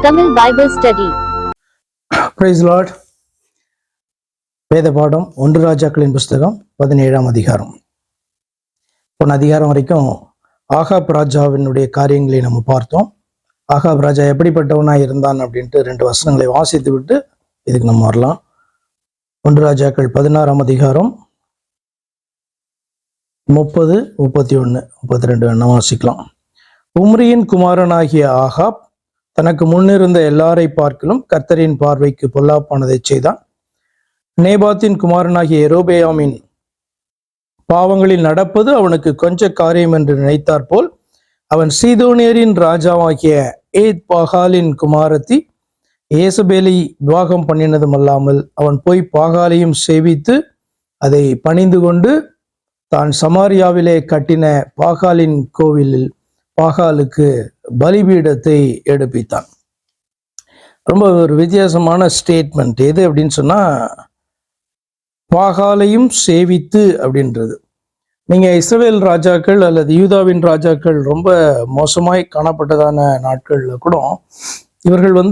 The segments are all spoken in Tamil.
Tamil Bible Study. Praise the Lord. வேத பாடம் 1 ராஜாக்களின் புஸ்தகம் 17ஆம் அதிகாரம். போன அதிகாரம் வரைக்கும் ஆகாப் ராஜாவினுடைய காரியங்களை நம்ம பார்த்தோம். ஆகாப் ராஜா எப்படிப்பட்டவனா இருந்தான் அப்படின்ட்டு 2 வசனங்களை வாசித்து விட்டு இதுக்கு நம்ம வரலாம். 1 ராஜாக்கள் 16ஆம் அதிகாரம் 30, 31, 32 என்ன வாசிக்கலாம். உம்ரியின் குமாரனாகிய ஆகாப் தனக்கு முன்னிருந்த எல்லாரை பார்க்கிலும் கர்த்தரின் பார்வைக்கு பொல்லாப்பானதை செய்தான். நேபாத்தின் குமாரனாகிய யெரொபெயாமின் பாவங்களில் நடப்பது அவனுக்கு கொஞ்ச காரியம் என்று நினைத்தார் போல் அவன் சீதோனியரின் ராஜாவாகிய ஏத் பாகாலின் குமாரத்தி ஏசபேலை விவாகம் பண்ணினதும் அல்லாமல் அவன் போய் பாகாலையும் சேவித்து அதை பணிந்து கொண்டு தான் சமாரியாவிலே கட்டின பாகாலின் கோவிலில் பாகாலுக்கு பலிபீடத்தை எடுப்பித்தான். ரொம்ப ஒரு வித்தியாசமான ஸ்டேட்மெண்ட் எது அப்படின்னு சொன்னா, பாகாலையும் சேவித்து அப்படின்றது. நீங்க இஸ்ரவேல் ராஜாக்கள் அல்லது யூதாவின் ராஜாக்கள் ரொம்ப மோசமாய் காணப்பட்டதான நாட்கள்ல கூட இவர்கள்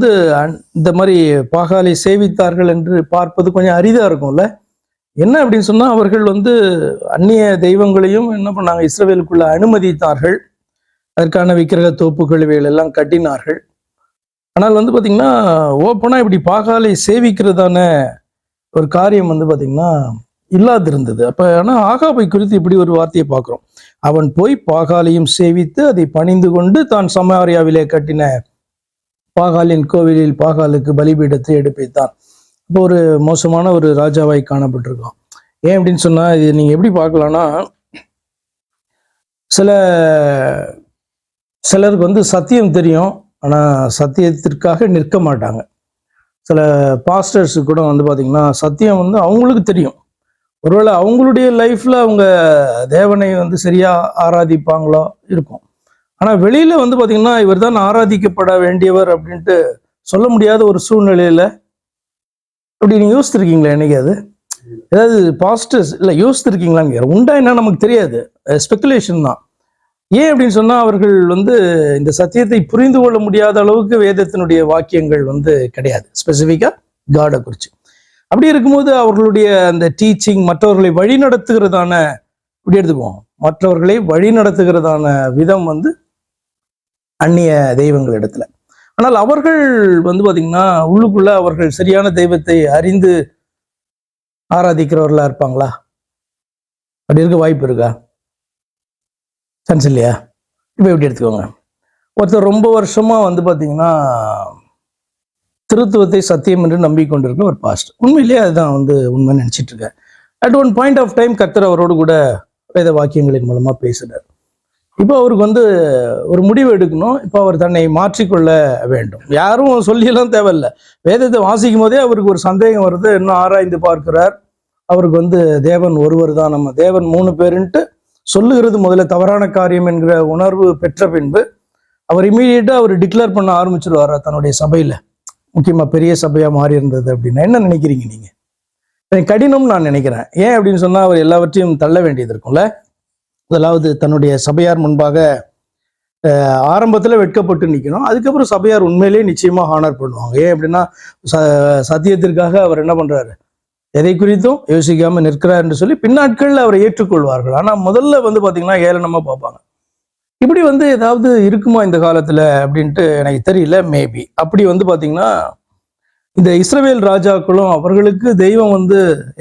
இந்த மாதிரி பாகாலை சேவித்தார்கள் என்று பார்ப்பது கொஞ்சம் அரிதா இருக்கும்ல. என்ன அப்படின்னு சொன்னா, அவர்கள் அந்நிய தெய்வங்களையும் என்ன பண்ணாங்க, இஸ்ரவேலுக்குள்ள அனுமதித்தார்கள். அதற்கான விக்கிரக தோப்புகள் இவைகள் எல்லாம் கட்டினார்கள். ஆனால் பாத்தீங்கன்னா ஓப்பனா இப்படி பாகாலை சேவிக்கிறதான ஒரு காரியம் பாத்தீங்கன்னா இல்லாதிருந்தது. அப்ப ஆனா ஆகாபை குறித்து இப்படி ஒரு வார்த்தையை பார்க்கிறோம். அவன் போய் பாகாலையும் சேவித்து அதை பணிந்து கொண்டு தான் சமாரியாவிலே கட்டின பாகாலின் கோவிலில் பாகாலுக்கு பலிபீடத்தை எடுப்பித்தான். இப்போ ஒரு மோசமான ஒரு ராஜாவாய் காணப்பட்டிருக்கான். ஏன் அப்படின்னு சொன்னா, இது நீங்க எப்படி பார்க்கலாம்னா, சிலருக்கு சத்தியம் தெரியும், ஆனா சத்தியத்திற்காக நிற்க மாட்டாங்க. சில பாஸ்டர்ஸ் கூட பாத்தீங்கன்னா சத்தியம் அவங்களுக்கு தெரியும். ஒருவேளை அவங்களுடைய லைஃப்ல அவங்க தேவனை சரியா ஆராதிப்பாங்களோ இருக்கும். ஆனா வெளியில பாத்தீங்கன்னா இவர் தான் ஆராதிக்கப்பட வேண்டியவர் அப்படின்ட்டு சொல்ல முடியாத ஒரு சூழ்நிலையில அப்படி நீங்க யோசித்திருக்கீங்களா? என்னைக்காவது ஏதாவது பாஸ்டர்ஸ் இல்ல யோசித்திருக்கீங்களான்னு உண்டா என்ன நமக்கு தெரியாது, ஸ்பெகுலேஷன் தான். ஏன் அப்படின்னு சொன்னா, அவர்கள் இந்த சத்தியத்தை புரிந்து கொள்ள முடியாத அளவுக்கு வேதத்தினுடைய வாக்கியங்கள் கிடையாது, ஸ்பெசிஃபிக்கா காடை குறிச்சு. அப்படி இருக்கும்போது அவர்களுடைய அந்த டீச்சிங் மற்றவர்களை வழி நடத்துகிறதான, இப்படி எடுத்துக்குவோம், மற்றவர்களை வழி நடத்துகிறதான விதம் அந்நிய தெய்வங்கள் இடத்துல. ஆனால் அவர்கள் பாத்தீங்கன்னா உள்ளுக்குள்ள அவர்கள் சரியான தெய்வத்தை அறிந்து ஆராதிக்கிறவர்களா இருப்பாங்களா? அப்படி இருக்க வாய்ப்பு இருக்கா? சான்ஸ் இல்லையா? இப்போ எப்படி எடுத்துக்கோங்க, ஒருத்தர் ரொம்ப வருஷமா பாத்தீங்கன்னா திருத்துவத்தை சத்தியம் என்று நம்பிக்கொண்டிருக்க ஒரு பாஸ்டர். உண்மையிலேயே அதுதான் உண்மை நினைச்சிட்டு இருக்கேன். At one point of time கர்த்தர் அவரோடு கூட வேத வாக்கியங்களின் மூலமா பேசுறார். இப்போ அவருக்கு ஒரு முடிவு எடுக்கணும். இப்போ அவர் தன்னை மாற்றிக்கொள்ள வேண்டும். யாரும் சொல்லியெல்லாம் தேவையில்லை. வேதத்தை வாசிக்கும் போதே அவருக்கு ஒரு சந்தேகம் வருது, இன்னும் ஆராய்ந்து பார்க்கிறார். அவருக்கு தேவன் ஒருவர் தான், நம்ம தேவன் 3 பேருன்ட்டு சொல்லுகிறது முதல்ல தவறான காரியம் என்கிற உணர்வு பெற்ற பின்பு அவர் இமீடியட்டா அவர் டிக்ளேர் பண்ண ஆரம்பிச்சிருவாரா தன்னுடைய சபையில, முக்கியமா பெரிய சபையா மாறி இருந்தது அப்படின்னா. என்ன நினைக்கிறீங்க நீங்க? கடினம் நான் நினைக்கிறேன். ஏன் அப்படின்னு சொன்னா, அவர் எல்லாவற்றையும் தள்ள வேண்டியது இருக்கும்ல. முதலாவது தன்னுடைய சபையார் முன்பாக ஆரம்பத்துல வெட்கப்பட்டு நிக்கணும். அதுக்கப்புறம் சபையார் உண்மையிலேயே நிச்சயமா ஹானர் பண்ணுவாங்க. ஏன் அப்படின்னா சத்தியத்திற்காக அவர் என்ன பண்றாரு, எதை குறித்தும் யோசிக்காம நிற்கிறார் என்று சொல்லி பின்னாட்கள்ல அவரை ஏற்றுக்கொள்வார்கள். ஆனா முதல்ல பாத்தீங்கன்னா ஏளனமா பார்ப்பாங்க. இப்படி ஏதாவது இருக்குமா இந்த காலத்துல அப்படின்ட்டு எனக்கு தெரியல. மேபி அப்படி பாத்தீங்கன்னா இந்த இஸ்ரவேல் ராஜாக்களும் அவர்களுக்கு தெய்வம்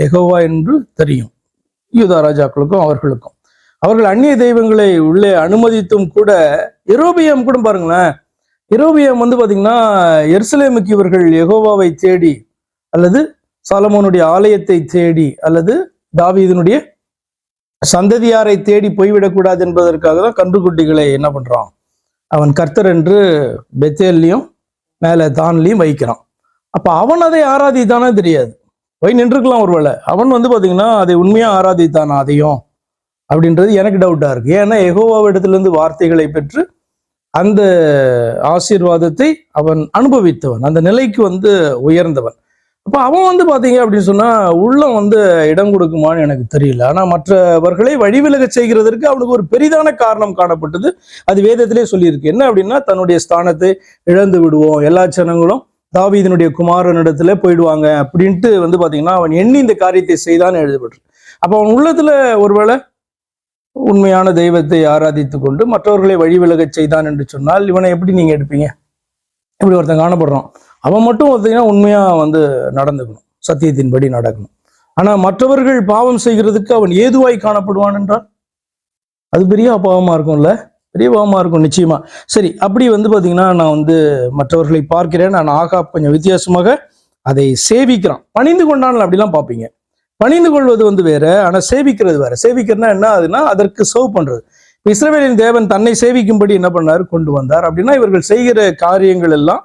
யெகோவா என்று தெரியும். யூதா ராஜாக்களுக்கும் அவர்களுக்கும் அவர்கள் அந்நிய தெய்வங்களை உள்ளே அனுமதித்தும் கூட, யெரொபெயாம் கூட பாருங்களேன், யெரொபெயாம் பாத்தீங்கன்னா எருசலேமுக்கு இவர்கள் யெகோவாவை தேடி அல்லது சாலமோனுடைய ஆலயத்தை தேடி அல்லது தாவீதினுடைய சந்ததியாரை தேடி போய்விடக்கூடாது என்பதற்காக தான் கன்றுக்குட்டிகளை என்ன பண்றான், அவன் கர்த்தர் என்று பெத்தேல்லையும் மேல தான்லையும் வைக்கிறான். அப்ப அவன் அதை ஆராதித்தானே தெரியாது, போய் நின்றுக்கலாம். ஒருவேளை அவன் பாத்தீங்கன்னா அதை உண்மையா ஆராதித்தானா அதையும் அப்படின்றது எனக்கு டவுட்டா இருக்கு. ஏன்னா யெகோவாவிடத்துல இருந்து வார்த்தைகளை பெற்று அந்த ஆசீர்வாதத்தை அவன் அனுபவித்தவன், அந்த நிலைக்கு உயர்ந்தவன். அப்ப அவன் வந்து பாத்தீங்க அப்படின்னு சொன்னா உள்ளம் வந்து இடம் கொடுக்குமான்னு எனக்கு தெரியல. ஆனா மற்றவர்களை வழிவிலக செய்கிறதற்கு அவனுக்கு ஒரு பெரிதான காரணம் காணப்பட்டது. அது வேதத்திலே சொல்லியிருக்கு. என்ன அப்படின்னா, தன்னுடைய ஸ்தானத்தை இழந்து விடுவோம், எல்லா ஜனங்களும் தாவீதினுடைய குமாரனிடத்துல போயிடுவாங்க அப்படின்ட்டு வந்து பாத்தீங்கன்னா அவன் எண்ணி இந்த காரியத்தை செய்தான்னு எழுதப்பட்டிருக்கு. அப்ப அவன் உள்ளத்துல ஒருவேளை உண்மையான தெய்வத்தை ஆராதித்துக் கொண்டு மற்றவர்களை வழிவிலக செய்தான் என்று சொன்னால் இவனை எப்படி நீங்க எடுப்பீங்க? இப்படி ஒருத்தன் காணப்படுறான், அவன் மட்டும் பார்த்தீங்கன்னா உண்மையா வந்து நடந்துக்கணும், சத்தியத்தின்படி நடக்கணும். ஆனா மற்றவர்கள் பாவம் செய்கிறதுக்கு அவன் ஏதுவாய் காணப்படுவான் என்றால் அது பெரிய பாவமா இருக்கும்ல, பெரிய பாவமா இருக்கும் நிச்சயமா. சரி, அப்படி வந்து பாத்தீங்கன்னா நான் வந்து மற்றவர்களை பார்க்கிறேன், நான் ஆகாப் கொஞ்சம் வித்தியாசமாக அதை சேவிக்கிறான், பணிந்து கொண்டான் அப்படிலாம் பார்ப்பீங்க. பணிந்து கொள்வது வந்து வேற, ஆனா சேவிக்கிறது வேற. சேவிக்கிறதுனா என்ன ஆகுதுன்னா அதற்கு சர்வ் பண்றது. இஸ்ரவேலின் தேவன் தன்னை சேவிக்கும்படி என்ன பண்ணாரு, கொண்டு வந்தார் அப்படின்னா இவர்கள் செய்கிற காரியங்கள் எல்லாம்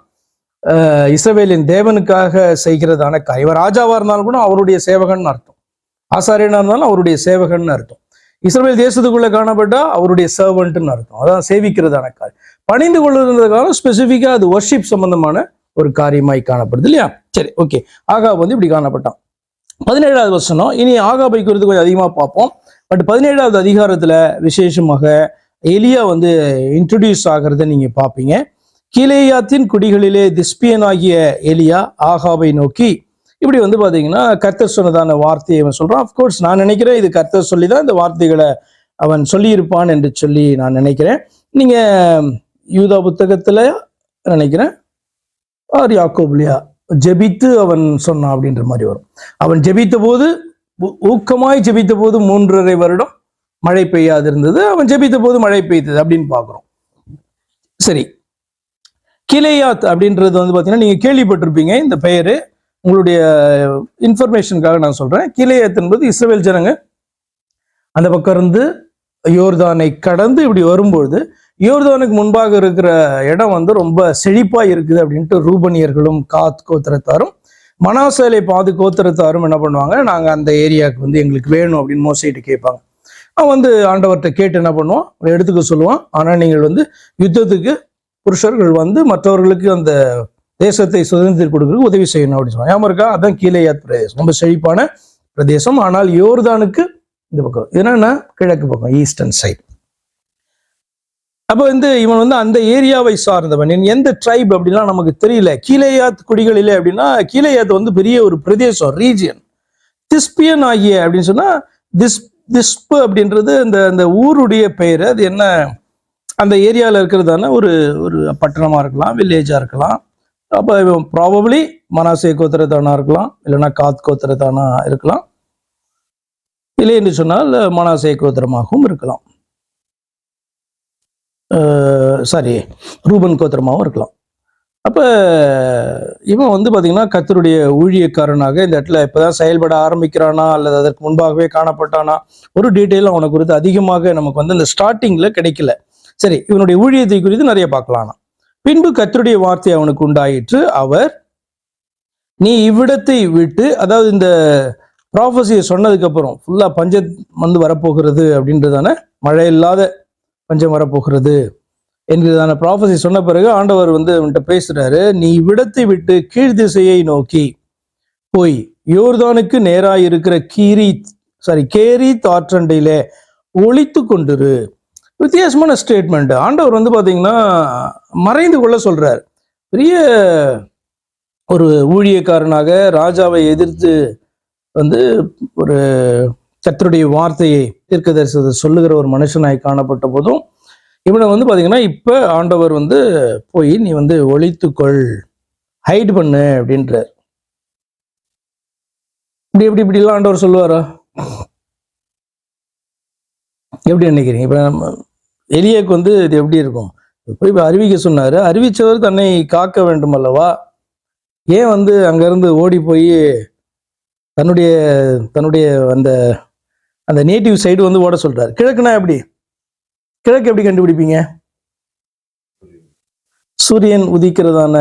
இஸ்ரவேலின் தேவனுக்காக செய்கிறதான காரியம். இவர் ராஜாவா இருந்தாலும் கூட அவருடைய சேவகன் அர்த்தம், ஆசாரியனா இருந்தாலும் அவருடைய சேவகன் அர்த்தம், இஸ்ரவேல் தேசத்துக்குள்ள காணப்பட்டா அவருடைய சர்வன்ட்னு அர்த்தம். அதான் சேவிக்கிறதான காரியம். பணிந்து கொள்வதற்காக ஸ்பெசிஃபிக்கா அது வர்ஷிப் சம்பந்தமான ஒரு காரியமாய் காணப்படுது இல்லையா? சரி, ஓகே. ஆகாப் வந்து இப்படி காணப்பட்டான். 17வது வசனம், இனி ஆகாபை குறித்து கொஞ்சம் அதிகமா பார்ப்போம். பட் 17வது அதிகாரத்துல விசேஷமாக எலியா வந்து இன்ட்ரடியூஸ் ஆகிறத நீங்க பார்ப்பீங்க. கீலேயாத்தின் குடிகளிலே திஸ்பியன் ஆகிய எலியா ஆகாபை நோக்கி இப்படி வந்து பாத்தீங்கன்னா கர்த்தர் சொன்னதான வார்த்தையை அவன் சொல்றான். அப்கோர்ஸ் நான் நினைக்கிறேன் இது கர்த்தர் சொல்லிதான் இந்த வார்த்தைகளை அவன் சொல்லியிருப்பான் என்று சொல்லி நான் நினைக்கிறேன். நீங்க யூதா புத்தகத்துல நினைக்கிறேன் யாக்கோபுலியா ஜெபித்து அவன் சொன்னான் அப்படின்ற மாதிரி வரும். அவன் ஜெபித்த போது, ஊக்கமாய் ஜெபித்த போது 3.5 வருடம் மழை பெய்யாது இருந்தது, அவன் ஜெபித்த போது மழை பெய்தது அப்படின்னு பாக்குறோம். சரி, கிலேயாத் அப்படின்றது வந்து பாத்தீங்கன்னா நீங்க கேள்விப்பட்டிருப்பீங்க இந்த பெயரு. உங்களுடைய இன்ஃபர்மேஷனுக்காக நான் சொல்றேன். கிலேயாத் என்பது இஸ்ரவேல் ஜனங்க அந்த பக்கம் இருந்து யோர்தானை கடந்து இப்படி வரும்பொழுது யோர்தானுக்கு முன்பாக இருக்கிற இடம் வந்து ரொம்ப செழிப்பா இருக்குது அப்படின்ட்டு ரூபனியர்களும் காத் கோத்திரத்தாரும் மனாசேலை பாது கோத்திரத்தாரும் என்ன பண்ணுவாங்க, நாங்க அந்த ஏரியாவுக்கு வந்து எங்களுக்கு வேணும் அப்படின்னு மோசைட்டு கேட்பாங்க. அவன் வந்து ஆண்டவர்கிட்ட கேட்டு என்ன பண்ணுவான், எடுத்துக்க சொல்லுவான். ஆனா நீங்கள் வந்து யுத்தத்துக்கு புருஷர்கள் வந்து மற்றவர்களுக்கு அந்த தேசத்தை சுதந்திரம் கொடுக்கறதுக்கு உதவி செய்யணும் அப்படின்னு சொல்லுவாங்க. ஞாபகம் இருக்கா? அதான் கீலேயாத் பிரதேசம், ரொம்ப செழிப்பான பிரதேசம். ஆனால் யோர்தானுக்கு இந்த பக்கம் என்னன்னா கிழக்கு பக்கம், ஈஸ்டர்ன் சைட். அப்போ வந்து இவன் வந்து அந்த ஏரியாவை சார்ந்தவன். எந்த ட்ரைப் அப்படின்லாம் நமக்கு தெரியல. கீலேயாத் குடிகளிலே அப்படின்னா கீலேயாத் வந்து பெரிய ஒரு பிரதேசம், ரீஜியன். திஸ்பியன் ஆகிய அப்படின்னு சொன்னா திஸ்பு அப்படின்றது அந்த ஊருடைய பெயர். அது என்ன, அந்த ஏரியாவில் இருக்கிறதான ஒரு பட்டணமா இருக்கலாம், வில்லேஜா இருக்கலாம். அப்போ ப்ராபப்ளி மனாசே கோத்திரத்தானா இருக்கலாம், இல்லைன்னா காத் கோத்திரத்தானா இருக்கலாம், இல்லை என்று சொன்னால் மனாசே கோத்திரமாகவும் இருக்கலாம், சாரி ரூபன் கோத்திரமாகவும் இருக்கலாம். அப்போ இவன் வந்து பார்த்தீங்கன்னா கர்த்தருடைய ஊழியக்காரனாக இந்த இடத்துல இப்போதான் செயல்பட ஆரம்பிக்கிறானா அல்லது அதற்கு முன்பாகவே காணப்பட்டானா, ஒரு டீட்டெயிலும் அவனை குறித்து அதிகமாக நமக்கு வந்து இந்த ஸ்டார்டிங்கில் கிடைக்கல. சரி, இவனுடைய ஊழியத்தை குறித்து நிறைய பார்க்கலாம். பின்பு கர்த்தருடைய வார்த்தை அவனுக்கு உண்டாயிற்று. அவர், நீ இவ்விடத்தை விட்டு, அதாவது இந்த ப்ராஃபஸியை சொன்னதுக்கு அப்புறம் ஃபுல்லா பஞ்சம் வந்து வரப்போகிறது அப்படின்றதான, மழை இல்லாத பஞ்சம் வரப்போகிறது என்கிறதான ப்ராஃபஸி சொன்ன பிறகு ஆண்டவர் வந்து அவன்கிட்ட பேசுறாரு. நீ இவ்விடத்தை விட்டு கீழ் திசையை நோக்கி போய் யோர்தானுக்கு நேராக இருக்கிற கேரி தாற்றண்டையில ஒளித்து கொண்டிரு. வித்தியாசமான ஸ்டேட்மெண்ட். ஆண்டவர் வந்து பாத்தீங்கன்னா மறைந்து கொள்ள சொல்றார். பெரிய ஒரு ஊழியக்காரனாக ராஜாவை எதிர்த்து வந்து ஒரு கர்த்தருடைய வார்த்தையை தீர்க்கதரிசனத்தை சொல்லுகிற ஒரு மனுஷனாய் காணப்பட்ட போதும் இவனை வந்து பாத்தீங்கன்னா இப்ப ஆண்டவர் வந்து போய் நீ வந்து ஒளித்துக்கொள், ஹைட் பண்ணு அப்படின்றார். இப்படிலாம் ஆண்டவர் சொல்லுவாரா? எப்படி நினைக்கிறீங்க? இப்ப நம்ம எலியாக்கு வந்து இது எப்படி இருக்கும்? போய் அறிவிக்க சொன்னாரு, அறிவிச்சவர் தன்னை காக்க வேண்டும் அல்லவா? ஏன் வந்து அங்கிருந்து ஓடி போய் தன்னுடைய அந்த நேட்டிவ் சைடு வந்து ஓட சொல்றாரு? கிழக்குனா எப்படி, கிழக்கு எப்படி கண்டுபிடிப்பீங்க? சூரியன் உதிக்கிறதான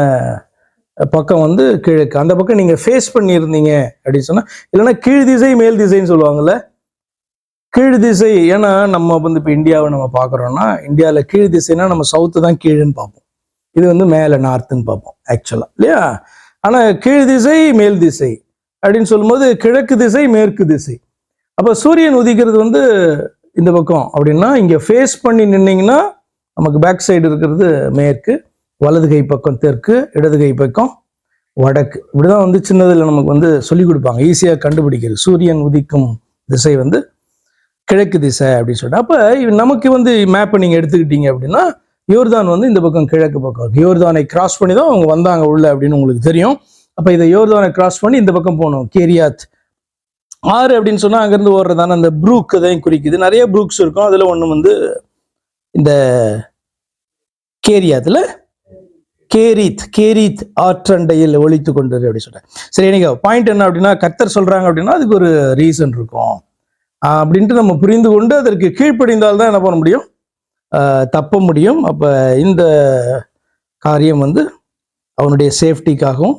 பக்கம் வந்து கிழக்கு. அந்த பக்கம் நீங்க ஃபேஸ் பண்ணியிருந்தீங்க அப்படின்னு சொன்னா, இல்லைன்னா கீழ் திசை மேல் திசைன்னு சொல்லுவாங்கல்ல. கீழ் திசை, ஏன்னா நம்ம வந்து இப்போ இந்தியாவை நம்ம பார்க்குறோம்னா இந்தியாவில் கீழ் திசைனா நம்ம சவுத்து தான் கீழுன்னு பார்ப்போம், இது வந்து மேலே நார்த்துன்னு பார்ப்போம் ஆக்சுவலாக இல்லையா? ஆனா கீழ் திசை மேல் திசை அப்படின்னு சொல்லும்போது கிழக்கு திசை மேற்கு திசை. அப்ப சூரியன் உதிக்கிறது வந்து இந்த பக்கம் அப்படின்னா இங்க ஃபேஸ் பண்ணி நின்னீங்கன்னா நமக்கு பேக் சைடு இருக்கிறது மேற்கு, வலது கை பக்கம் தெற்கு, இடது கை பக்கம் வடக்கு. இப்படிதான் வந்து சின்னதுல நமக்கு வந்து சொல்லிக் கொடுப்பாங்க, ஈஸியா கண்டுபிடிக்கிறது. சூரியன் உதிக்கும் திசை வந்து கிழக்கு திசை அப்படின்னு சொல்லிட்டு. அப்ப நமக்கு வந்து மேப்பை நீங்க எடுத்துக்கிட்டீங்க அப்படின்னா யோர்தான் வந்து இந்த பக்கம் கிழக்கு பக்கம், யோர்தானை கிராஸ் பண்ணி தான் அவங்க வந்தாங்க உள்ள அப்படின்னு உங்களுக்கு தெரியும். அப்ப இதை யோர்தானை கிராஸ் பண்ணி இந்த பக்கம் போகணும். கேரியாத் ஆறு அப்படின்னு சொன்னா அங்கிருந்து ஓடுறதான அந்த ப்ரூக் தான் குறிக்குது. நிறைய ப்ரூக்ஸ் இருக்கும், அதுல ஒண்ணு வந்து இந்த கேரியாத்துல கேரீத் ஆற்றண்டையில் ஒழித்து கொண்டது அப்படி சொல்றேன். சரி, எனக்கு பாயிண்ட் என்ன அப்படின்னா, கர்த்தர் சொல்றாங்க அப்படின்னா அதுக்கு ஒரு ரீசன் இருக்கும் அப்படின்ட்டு நம்ம புரிந்து கொண்டு அதற்கு கீழ்ப்படிந்தால்தான் என்ன பண்ண முடியும், தப்ப முடியும். அப்ப இந்த காரியம் வந்து அவனுடைய சேஃப்டிக்காகவும்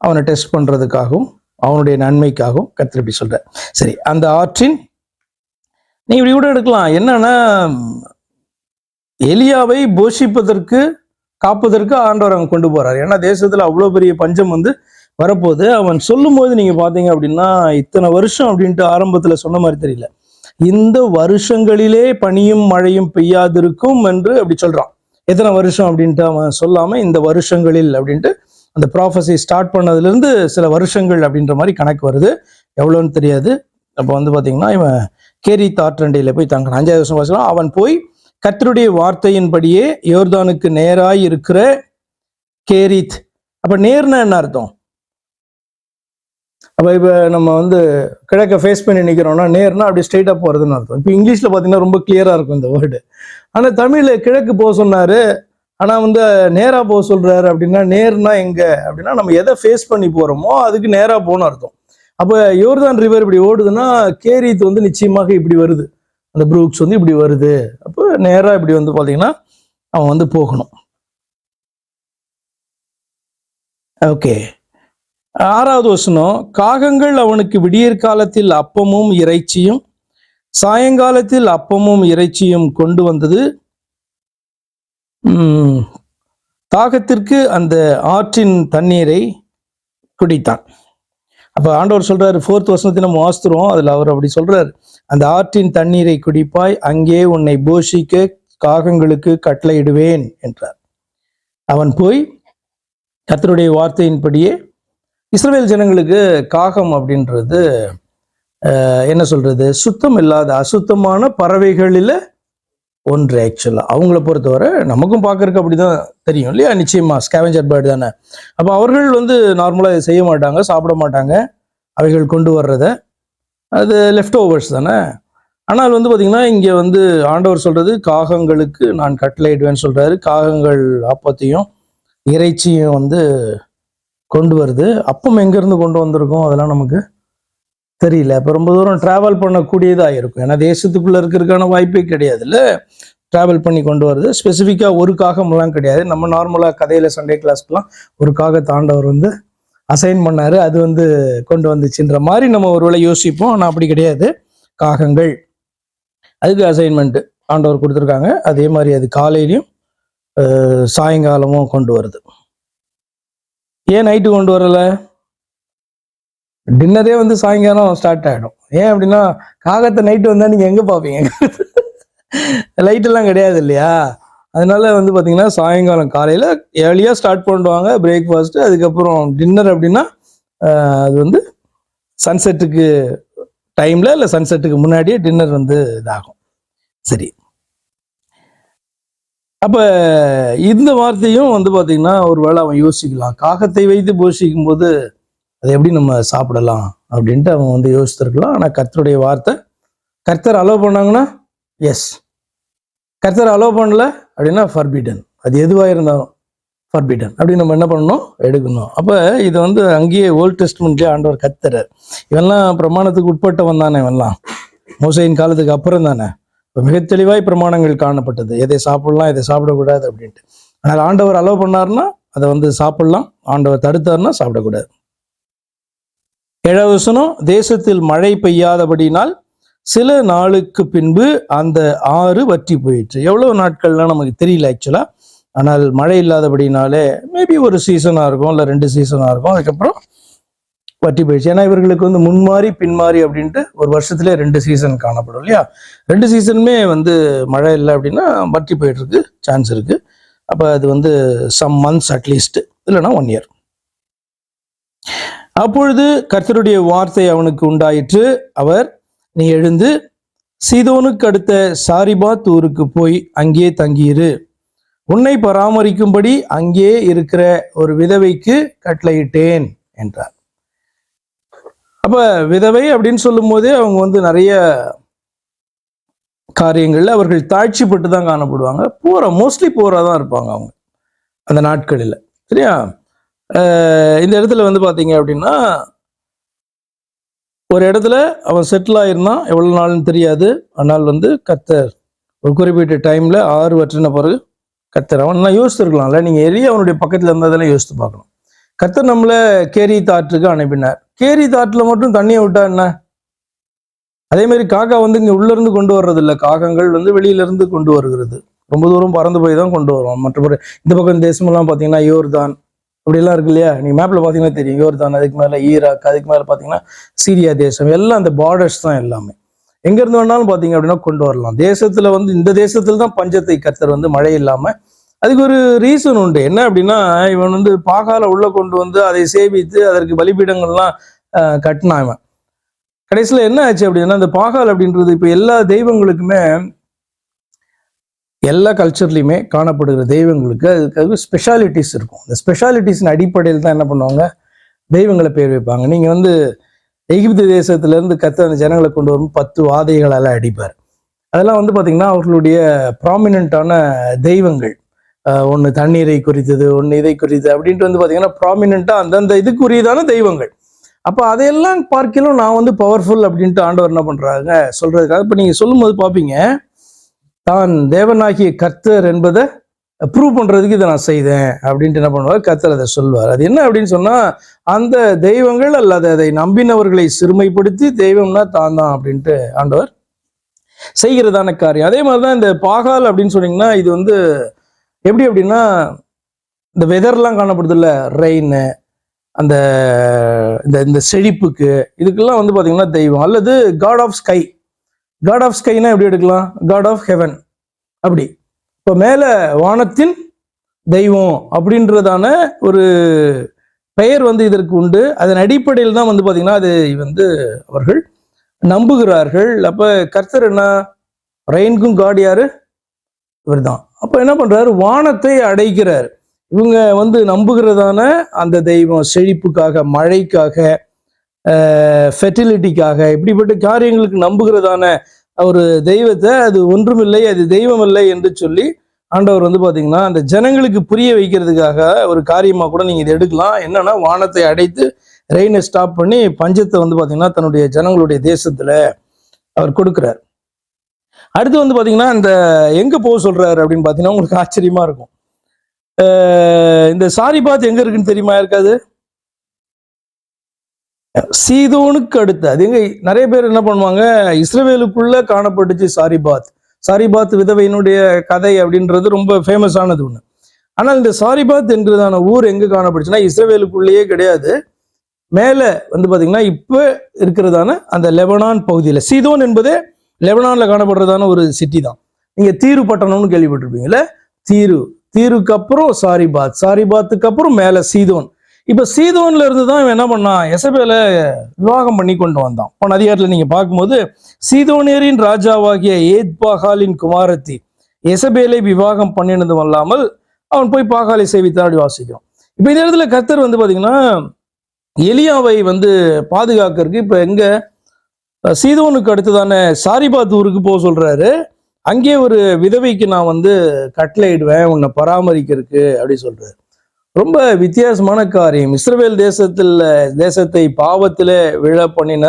அவனை டெஸ்ட் பண்றதுக்காகவும் அவனுடைய நன்மைக்காகவும் கர்த்தர் இப்படி சொல்ற. சரி, அந்த ஆற்றின் நீ இப்படி கூட எடுக்கலாம். என்னன்னா, எலியாவை போஷிப்பதற்கு காப்பதற்கு ஆண்டவர் அவன் கொண்டு போறாரு. ஏன்னா தேசத்துல அவ்வளவு பெரிய பஞ்சம் வந்து வரப்போகுது. அவன் சொல்லும் போது நீங்க பாத்தீங்க அப்படின்னா இத்தனை வருஷம் அப்படின்ட்டு ஆரம்பத்துல சொன்ன மாதிரி தெரியல, இந்த வருஷங்களிலே பனியும் மழையும் பெய்யாதிருக்கும் என்று அப்படி சொல்றான். எத்தனை வருஷம் அப்படின்ட்டு அவன் சொல்லாம இந்த வருஷங்களில் அப்படின்ட்டு அந்த ப்ராஃபஸி ஸ்டார்ட் பண்ணதுல இருந்து சில வருஷங்கள் அப்படின்ற மாதிரி கணக்கு வருது. எவ்வளோன்னு தெரியாது. அப்போ வந்து பாத்தீங்கன்னா இவன் கேரீத் ஆற்றண்டையில போய் தங்கினான். 5வது வருஷம் வாசிக்கலாம். அவன் போய் கர்த்தருடைய வார்த்தையின்படியே யோர்தானுக்கு நேராய் இருக்கிற கேரீத். அப்ப நேர்னா என்ன அர்த்தம்? அப்ப இப்ப நம்ம வந்து கிழக்க ஃபேஸ் பண்ணி நிக்கிறோம்னா நேர்னா அப்படி ஸ்ட்ரெயிட்டா போறதுன்னு அர்த்தம். இப்ப இங்கிலீஷ்ல பாத்தீங்கன்னா ரொம்ப கிளியரா இருக்கும் இந்த வேர்டு. ஆனா தமிழ்ல கிழக்கு போக சொன்னாரு, ஆனா வந்து நேரா போக சொல்றாரு. அப்படின்னா நேர்னா எங்க அப்படின்னா நம்ம எதை ஃபேஸ் பண்ணி போறோமோ அதுக்கு நேரா போகணும் அர்த்தம். அப்ப யோர்தான் ரிவர் இப்படி ஓடுதுன்னா கேரீத் வந்து நிச்சயமாக இப்படி வருது, அந்த ப்ரூக்ஸ் வந்து இப்படி வருது. அப்போ நேரா இப்படி வந்து பாத்தீங்கன்னா அவன் வந்து போகணும். ஓகே, 6வது வசனம், காகங்கள் அவனுக்கு விடியற் காலத்தில் அப்பமும் இறைச்சியும் சாயங்காலத்தில் அப்பமும் இறைச்சியும் கொண்டு வந்தது. தாகத்திற்கு அந்த ஆற்றின் தண்ணீரை குடித்தான். அப்ப ஆண்டவர் சொல்றாரு, 4th வசனத்தை நம்ம வாசிக்கிறோம், அதுல அவர் அப்படி சொல்றாரு, அந்த ஆற்றின் தண்ணீரை குடிப்பாய், அங்கே உன்னை போஷிக்க காகங்களுக்கு கட்டளையிடுவேன் என்றார். அவன் போய் கர்த்தருடைய வார்த்தையின்படியே இஸ்ரவேல் ஜனங்களுக்கு காகம் அப்படின்றது என்ன சொல்றது, சுத்தம் இல்லாத அசுத்தமான பறவைகளில ஒன்று. ஆக்சுவலா அவங்கள பொறுத்தவரை நமக்கும் பார்க்கறதுக்கு அப்படிதான் தெரியும் இல்லையா, நிச்சயமா ஸ்கேவெஞ்சர் பேர்டு தானே. அப்ப அவர்கள் வந்து நார்மலா இதை செய்ய மாட்டாங்க, சாப்பிட மாட்டாங்க அவைகள் கொண்டு வர்றத, அது லெஃப்ட் ஓவர்ஸ் தானே. ஆனால் வந்து பாத்தீங்கன்னா இங்க வந்து ஆண்டவர் சொல்றது காகங்களுக்கு நான் கட்டளையிடுவேன்னு சொல்றாரு. காகங்கள் அப்பத்தையும் இறைச்சியும் வந்து கொண்டு வருது. அப்பம் எங்க இருந்து கொண்டு வந்திருக்கும் அதெல்லாம் நமக்கு தெரியல. இப்போ ரொம்ப தூரம் டிராவல் பண்ணக்கூடியதாக இருக்கும், ஏன்னா தேசத்துக்குள்ள இருக்கிறதுக்கான வாய்ப்பே கிடையாது இல்லை. டிராவல் பண்ணி கொண்டு வருது. ஸ்பெசிஃபிக்காக ஒரு காகம்லாம் கிடையாது. நம்ம நார்மலாக கதையில சண்டே கிளாஸ்க்குலாம் ஒரு காகத்தை ஆண்டவர் வந்து அசைன் பண்ணாரு, அது வந்து கொண்டு வந்துச்சுன்ற மாதிரி நம்ம ஒருவேளை யோசிப்போம். ஆனால் அப்படி கிடையாது. காகங்கள் அதுக்கு அசைன்மெண்ட் ஆண்டவர் கொடுத்துருக்காங்க. அதே மாதிரி அது காலையிலையும் சாயங்காலமும் கொண்டு வருது. ஏன் நைட்டு கொண்டு வரல? டின்னரே வந்து சாயங்காலம் ஸ்டார்ட் ஆகிடும். ஏன் அப்படின்னா காகத்தை நைட்டு வந்தால் நீங்கள் எங்கே பார்ப்பீங்க, லைட்டெல்லாம் கிடையாது இல்லையா. அதனால வந்து பார்த்தீங்கன்னா சாயங்காலம் காலையில் ஏர்லியாக ஸ்டார்ட் பண்ணுவாங்க பிரேக்ஃபாஸ்ட்டு, அதுக்கப்புறம் டின்னர். அப்படின்னா அது வந்து சன்செட்டுக்கு டைமில் இல்லை சன்செட்டுக்கு முன்னாடியே டின்னர் வந்து இதாகும். சரி, அப்போ இந்த வார்த்தையும் வந்து பார்த்தீங்கன்னா ஒரு வேளை அவன் யோசிக்கலாம், காகத்தை வைத்து போஷிக்கும் போது அதை எப்படி நம்ம சாப்பிடலாம் அப்படின்ட்டு அவன் வந்து யோசித்திருக்கலாம். ஆனால் கர்த்தருடைய வார்த்தை, கர்த்தர் அலோவ் பண்ணாங்கன்னா எஸ், கர்த்தர் அலோவ் பண்ணல அப்படின்னா ஃபர்பிடன். அது எதுவாக இருந்தாலும் ஃபர்பிடன் அப்படி நம்ம என்ன பண்ணணும், எடுக்கணும். அப்போ இது வந்து அங்கேயே ஓல்ட் டெஸ்ட்மெண்ட்லேயே ஆண்டவர் கர்த்தர். இவெல்லாம் பிரமாணத்துக்கு உட்பட்டவன் தானே, இவெல்லாம் மோசையின் காலத்துக்கு அப்புறம் தானே. இப்போ மிக தெளிவாய் பிரமாணங்கள் காணப்பட்டது, எதை சாப்பிடலாம் எதை சாப்பிடக்கூடாது அப்படின்ட்டு. ஆனால் ஆண்டவர் அலோவ் பண்ணார்னா அதை வந்து சாப்பிடலாம், ஆண்டவர் தடுத்தார்னா சாப்பிடக்கூடாது. 7வது வசனம், தேசத்தில் மழை பெய்யாதபடினால் சில நாளுக்கு பின்பு அந்த ஆறு வற்றி போயிற்று. எவ்வளவு நாட்கள்லாம் நமக்கு தெரியல ஆக்சுவலா. ஆனால் மழை இல்லாதபடினாலே மேபி ஒரு சீசனாக இருக்கும், இல்லை 2 சீசனாக இருக்கும், அதுக்கப்புறம் வற்றி போயிடுச்சு. ஏன்னா இவர்களுக்கு வந்து முன்மாறி பின்மாறி அப்படின்ட்டு ஒரு வருஷத்துல 2 சீசன் காணப்படும் இல்லையா. 2 சீசனுமே வந்து மழை இல்லை அப்படின்னா வற்றி போயிட்டு இருக்கு சான்ஸ் இருக்கு. அப்போ அது வந்து சம் மந்த்ஸ் அட்லீஸ்ட், இல்லைன்னா 1 இயர். அப்பொழுது கர்த்தருடைய வார்த்தை அவனுக்கு உண்டாயிற்று. அவர், நீ எழுந்து சீதோனுக்கு அடுத்த சாரிபாத் ஊருக்கு போய் அங்கே தங்கியிரு. உன்னை பராமரிக்கும்படி அங்கே இருக்கிற ஒரு விதவைக்கு கட்டளையிட்டேன் என்றார். அப்ப விதவை அப்படின்னு சொல்லும் போதே அவங்க வந்து நிறைய காரியங்கள்ல அவர்கள் தாழ்ச்சிப்பட்டு தான் காணப்படுவாங்க. மோஸ்ட்லி போரா தான் இருப்பாங்க அவங்க அந்த நாட்களில். சரியா? இந்த இடத்துல வந்து பாத்தீங்க அப்படின்னா ஒரு இடத்துல அவன் செட்டில் ஆயிருந்தான், எவ்வளவு நாள்னு தெரியாது. ஆனால் வந்து கர்த்தர் ஒரு குறிப்பிட்ட டைம்ல 6 வற்றின பிறகு கர்த்தர், அவன் யோசிச்சிருக்கலாம்ல, நீங்க அவனுடைய பக்கத்துல இருந்ததெல்லாம் யோசித்து பார்க்கணும். கர்த்தர் நம்மள கேரி தாற்றுக்கு அனுப்பினார். கேரி தாற்றுல மட்டும் தண்ணியை விட்டா என்ன? அதே மாதிரி காக்கா வந்து இங்க உள்ள இருந்து கொண்டு வர்றது இல்லை, காகங்கள் வந்து வெளியில இருந்து கொண்டு வருகிறது. ரொம்ப தூரம் பறந்து போய் தான் கொண்டு வரும். மற்றபடி இந்த பக்கம் தேசமெல்லாம் பாத்தீங்கன்னா யோர்தான் அப்படிலாம் இருக்கு இல்லையா, நீங்க மேப்ல பாத்தீங்கன்னா தெரியும். யோர்தான், அதுக்கு மேல ஈராக், அதுக்கு மேல பாத்தீங்கன்னா சீரியா தேசம், எல்லாம் அந்த பார்டர்ஸ் தான் எல்லாமே. எங்க இருந்து வேணாலும் பாத்தீங்க அப்படின்னா கொண்டு வரலாம். தேசத்துல வந்து இந்த தேசத்துல தான் பஞ்சத்தை கர்த்தர் வந்து மழை இல்லாம, அதுக்கு ஒரு ரீசன் உண்டு. என்ன அப்படின்னா, இவன் வந்து பாகால உள்ள கொண்டு வந்து அதை சேவித்து அதற்கு பலிபீடங்கள்லாம் கட்டினான். இவன் கடைசியில என்ன ஆச்சு அப்படின்னா, இந்த பாகால் அப்படின்றது இப்ப எல்லா தெய்வங்களுக்குமே, எல்லா கல்ச்சர்லையுமே காணப்படுகிற தெய்வங்களுக்கு அதுக்காக ஸ்பெஷாலிட்டிஸ் இருக்கும். இந்த ஸ்பெஷாலிட்டிஸின் அடிப்படையில் தான் என்ன பண்ணுவாங்க, தெய்வங்களை பேர் வைப்பாங்க. நீங்க வந்து எகிப்து தேசத்துல இருந்து கர்த்தர் அந்த ஜனங்களை கொண்டு வரும் 10 வாதைகளால அடிப்பார். அதெல்லாம் வந்து பாத்தீங்கன்னா அவர்களுடைய ப்ராமினென்ட்டான தெய்வங்கள். ஒன்று தண்ணீரை குறித்தது, ஒன்று இதை குறித்தது அப்படின்ட்டு வந்து பாத்தீங்கன்னா ப்ராமினென்ட்டா அந்தந்த இதுக்குரியதான தெய்வங்கள். அப்ப அதையெல்லாம் பார்க்கலாம் நான் வந்து பவர்ஃபுல் அப்படின்ட்டு ஆண்டவர் என்ன பண்றாங்க சொல்றதுக்காக. இப்ப நீங்க சொல்லும் போது பாப்பீங்க, தான் தேவனாகிய கர்த்தர் என்பதை ப்ரூவ் பண்றதுக்கு இதை நான் செய்தேன் அப்படின்ட்டு என்ன பண்ணுவார், கர்த்தர் அதை சொல்வார். அது என்ன அப்படின்னு சொன்னா, அந்த தெய்வங்கள் அல்லது அதை நம்பினவர்களை சிறுமைப்படுத்தி தெய்வம்னா தான் தான் அப்படின்ட்டு ஆண்டவர் செய்கிறதான காரியம். அதே மாதிரிதான் இந்த பாகால் அப்படின்னு சொன்னீங்கன்னா, இது வந்து எப்படி அப்படின்னா, இந்த வெதர்லாம் காணப்படுது இல்ல, ரெயின், அந்த இந்த செழிப்புக்கு, இதுக்கெல்லாம் வந்து பாத்தீங்கன்னா தெய்வம். அல்லது God of sky. God of ஸ்கைனா எப்படி எடுக்கலாம், காட் ஆஃப் ஹெவன் அப்படி. இப்போ மேல வானத்தின் தெய்வம் அப்படின்றதான ஒரு பெயர் வந்து இதற்கு உண்டு. அதன் அடிப்படையில் தான் வந்து பாத்தீங்கன்னா அது வந்து அவர்கள் நம்புகிறார்கள். அப்ப கர்த்தர் என்ன, ரெயின்க்கும் காட் யாரு, இவர் தான். அப்ப என்ன பண்றாரு, வானத்தை அடைக்கிறார். இவங்க வந்து நம்புகிறதான அந்த தெய்வம் செழிப்புக்காக, மழைக்காக, ஃபெர்டிலிட்டிக்காக, இப்படிப்பட்ட காரியங்களுக்கு நம்புகிறதான ஒரு தெய்வத்தை, அது ஒன்றுமில்லை, அது தெய்வம் இல்லை என்று சொல்லி ஆண்டவர் வந்து பாத்தீங்கன்னா அந்த ஜனங்களுக்கு புரிய வைக்கிறதுக்காக ஒரு காரியமா கூட நீங்க இதை எடுக்கலாம். என்னன்னா, வானத்தை அடைத்து ரெயினை ஸ்டாப் பண்ணி பஞ்சத்தை வந்து பாத்தீங்கன்னா தன்னுடைய ஜனங்களுடைய தேசத்துல அவர் கொடுக்கிறார். அடுத்து வந்து பாத்தீங்கன்னா இந்த எங்க போக சொல்றாரு அப்படின்னு பாத்தீங்கன்னா உங்களுக்கு ஆச்சரியமா இருக்கும். இந்த சாரிபாத் எங்க இருக்குன்னு தெரியுமா இருக்காது? சீதோனுக்கு அடுத்து. அது எங்க, நிறைய பேர் என்ன பண்ணுவாங்க, இஸ்ரவேலுக்குள்ள காணப்பட்டுச்சு சாரிபாத். சாரிபாத் விதவையினுடைய கதை அப்படின்றது ரொம்ப ஃபேமஸ் ஆனது ஒண்ணு. ஆனால் இந்த சாரிபாத் என்கிறதான ஊர் எங்க காணப்பட்டுச்சுன்னா இஸ்ரவேலுக்குள்ளேயே கிடையாது. மேல வந்து பாத்தீங்கன்னா இப்ப இருக்கிறதான அந்த லெபனான் பகுதியில. சீதோன் என்பதே லெபனான்ல காணப்படுறதான ஒரு சிட்டி தான். நீங்க தீரு பட்டணம்னு கேள்விப்பட்டிருப்பீங்கல்ல, தீருக்கு அப்புறம் சாரிபாத், சாரிபாத்துக்கு அப்புறம் மேல சீதோன். இப்ப சீதோன்ல இருந்து தான் இவன் என்ன பண்ணான், எசபேலை விவாகம் பண்ணி கொண்டு வந்தான். போன அதிகாரத்துல நீங்க பார்க்கும்போது, சீதோனியரின் ராஜாவாகிய ஏத்பாகாலின் குமாரத்தி எசபேலை விவாகம் பண்ணினதும் அல்லாமல் அவன் போய் பாகாலை சேவித்தான் அப்படி வாசிக்கிறோம். இப்ப இந்த இடத்துல கர்த்தர் வந்து பாத்தீங்கன்னா எலியாவை வந்து பாதுகாக்கிறதுக்கு இப்ப எங்க சீதோனுக்கு அடுத்ததான சாரிபாத் ஊருக்கு போக சொல்றாரு. அங்கே ஒரு விதவைக்கு நான் வந்து கட்டளையிடுவேன் உன்னை பராமரிக்கிறதுக்கு அப்படி சொல்றாரு. ரொம்ப வித்தியாசமான காரியம். இஸ்ரவேல் தேசத்தை பாவத்தில விழ பண்ணின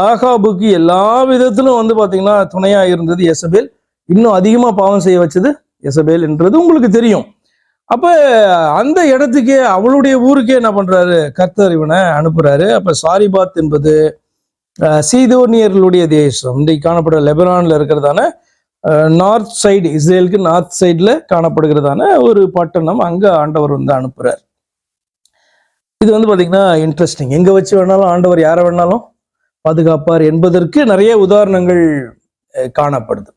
ஆகாபுக்கு எல்லா விதத்திலும் வந்து பாத்தீங்கன்னா துணையா இருந்தது எசபேல். இன்னும் அதிகமா பாவம் செய்ய வச்சது எசபேல் என்றது உங்களுக்கு தெரியும். அப்ப அந்த இடத்துக்கே, அவளுடைய ஊருக்கே என்ன பண்றாரு, கர்த்தர் இவனை அனுப்புறாரு. அப்ப சாரிபாத் என்பது சீதோனியர்களுடைய தேசம். இன்றைக்கு காணப்படுற லெபனான்ல இருக்கிறதான நார்த் சைடு, இஸ்ரேலுக்கு நார்த் சைடில் காணப்படுகிறதான ஒரு பட்டணம். அங்கே ஆண்டவர் வந்து அனுப்புகிறார். இது வந்து பார்த்தீங்கன்னா இன்ட்ரெஸ்டிங். எங்கே வச்சு வேணாலும் ஆண்டவர் யாரை வேணாலும் பாதுகாப்பார் என்பதற்கு நிறைய உதாரணங்கள் காணப்படுது.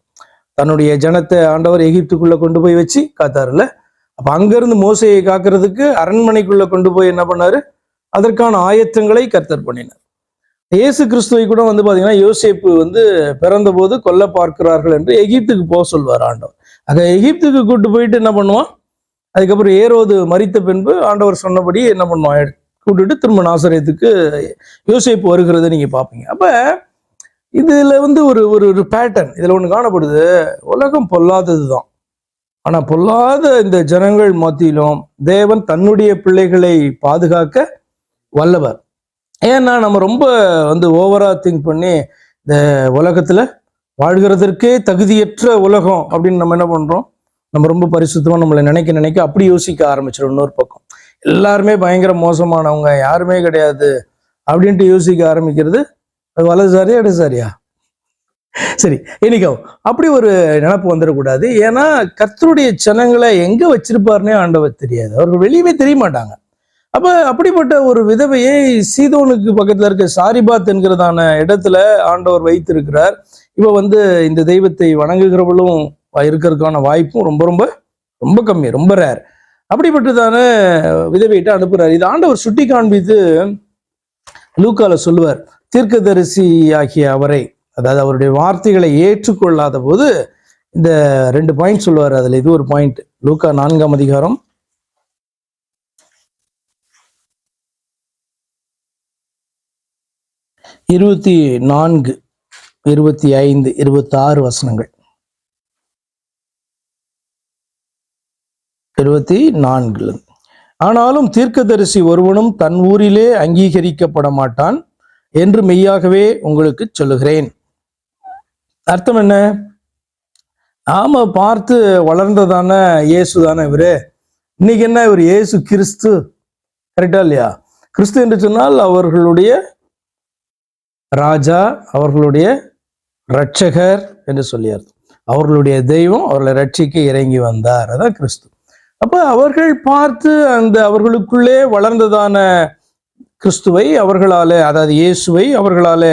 தன்னுடைய ஜனத்தை ஆண்டவர் எகிப்துக்குள்ள கொண்டு போய் வச்சு காத்தாருல. அப்ப அங்கிருந்து மோசையை காக்கிறதுக்கு அரண்மனைக்குள்ள கொண்டு போய் என்ன பண்ணாரு, அதற்கான ஆயத்தங்களை கர்த்தர் பண்ணினார். இயேசு கிறிஸ்துவை கூட வந்து பாத்தீங்கன்னா யோசேப்பு வந்து பிறந்த போது கொல்ல பார்க்கிறார்கள் என்று எகிப்துக்கு போக சொல்வார் ஆண்டவர். அங்க எகிப்துக்கு கூட்டு போயிட்டு என்ன பண்ணுவான், அதுக்கப்புறம் ஏரோது மரித்த பின்பு ஆண்டவர் சொன்னபடி என்ன பண்ணுவான், கூட்டிட்டு திரும்ப நாசரேத்துக்கு யோசேப்பு வருகிறத நீங்க பாப்பீங்க. அப்ப இதுல வந்து ஒரு ஒரு பேட்டர்ன் இதுல ஒண்ணு காணப்படுது. உலகம் பொல்லாததுதான், ஆனா பொல்லாத இந்த ஜனங்கள் மத்தியிலும் தேவன் தன்னுடைய பிள்ளைகளை பாதுகாக்க வல்லவர். ஏன்னா நம்ம ரொம்ப வந்து ஓவரா திங்க் பண்ணி இந்த உலகத்துல வாழ்கிறதற்கே தகுதியற்ற உலகம் அப்படின்னு நம்ம என்ன பண்றோம், நம்ம ரொம்ப பரிசுத்தமா நம்மளை நினைக்க அப்படி யோசிக்க ஆரம்பிச்சிடும். இன்னொரு பக்கம் எல்லாருமே பயங்கர மோசமானவங்க, யாருமே கிடையாது அப்படின்ட்டு யோசிக்க ஆரம்பிக்கிறது. அது வலதுசாரியா இடதுசாரியா? சரி, என்னைக்கோ அப்படி ஒரு நினப்பு வந்துடக்கூடாது. ஏன்னா கர்த்தருடைய ஜனங்களை எங்க வச்சிருப்பாருன்னே ஆண்டவர் தெரியாது, அவர்கள் வெளியவே தெரிய மாட்டாங்க. அப்ப அப்படிப்பட்ட ஒரு விதவையை சீதோனுக்கு பக்கத்துல இருக்க சாரிபாத் என்கிறதான இடத்துல ஆண்டவர் வைத்திருக்கிறார். இவ வந்து இந்த தெய்வத்தை வணங்குகிறவளும் இருக்கிறதுக்கான வாய்ப்பும் ரொம்ப ரொம்ப ரொம்ப கம்மி, ரொம்ப ரேர். அப்படிப்பட்டதான விதவையிட்ட அனுப்புறாரு. இது ஆண்டவர் சுட்டி காண்பித்து லூக்கால சொல்லுவார், தீர்க்கதரிசி ஆகிய அவரை, அதாவது அவருடைய வார்த்தைகளை ஏற்றுக்கொள்ளாத போது இந்த 2 பாயிண்ட் சொல்லுவார். அதுல இது ஒரு பாயிண்ட். லூக்கா 4ஆம் அதிகாரம் 24, 25, 26 வசனங்கள். 24. ஆனாலும் தீர்க்கதரிசி ஒருவனும் தன் ஊரிலே அங்கீகரிக்கப்பட மாட்டான் என்று மெய்யாகவே உங்களுக்கு சொல்லுகிறேன். அர்த்தம் என்ன? நாம பார்த்து வளர்ந்ததான இயேசு தானே இவரு. இன்னைக்கு என்ன இவர் இயேசு கிறிஸ்து, கரெக்டா இல்லையா? கிறிஸ்து என்று சொன்னால் அவர்களுடைய ராஜா, அவர்களுடைய இரட்சகர் என்று சொல்லியார். அவர்களுடைய தெய்வம், அவர்களை ரட்சிக்க இறங்கி வந்தார், அதான் கிறிஸ்து. அப்ப அவர்கள் பார்த்து அந்த அவர்களுக்குள்ளே வளர்ந்ததான கிறிஸ்துவை அவர்களால, அதாவது இயேசுவை அவர்களால